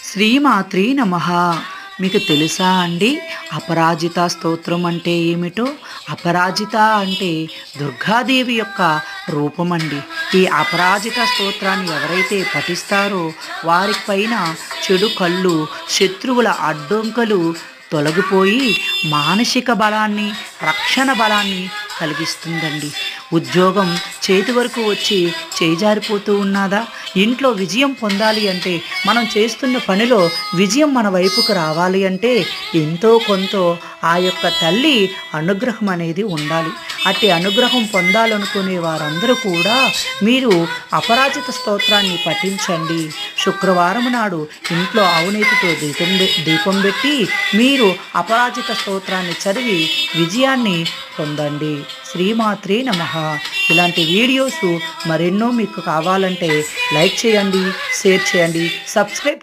శ్రీమాత్రే నమః. మీకు తెలుసా అండి అపరాజిత స్తోత్రం అంటే ఏమిటో? అపరాజిత అంటే దుర్గాదేవి యొక్క రూపమండి. ఈ అపరాజిత స్తోత్రాన్ని ఎవరైతే పఠిస్తారో వారి పైన చెడు కళ్ళు, శత్రువుల అడ్డొంకలు తొలగిపోయి మానసిక బలాన్ని, రక్షణ బలాన్ని కలిగిస్తుందండి. ఉద్యోగం చేతి వరకు వచ్చి చేజారిపోతూ ఉన్నదా? ఇంట్లో విజయం పొందాలి అంటే, మనం చేస్తున్న పనిలో విజయం మన వైపుకు రావాలి అంటే ఎంతో కొంత ఆ యొక్క తల్లి అనుగ్రహం అనేది ఉండాలి. అట్టి అనుగ్రహం పొందాలనుకునే వారందరూ కూడా మీరు అపరాజిత స్తోత్రాన్ని పఠించండి. శుక్రవారం నాడు ఇంట్లో అవినీతితో దీపం పెట్టి మీరు అపరాజిత స్తోత్రాన్ని చదివి విజయాన్ని పొందండి. శ్రీమాత్రే నమః. ఇలాంటి వీడియోస్ మరెన్నో మీకు కావాలంటే లైక్ చేయండి, షేర్ చేయండి, సబ్స్క్రైబ్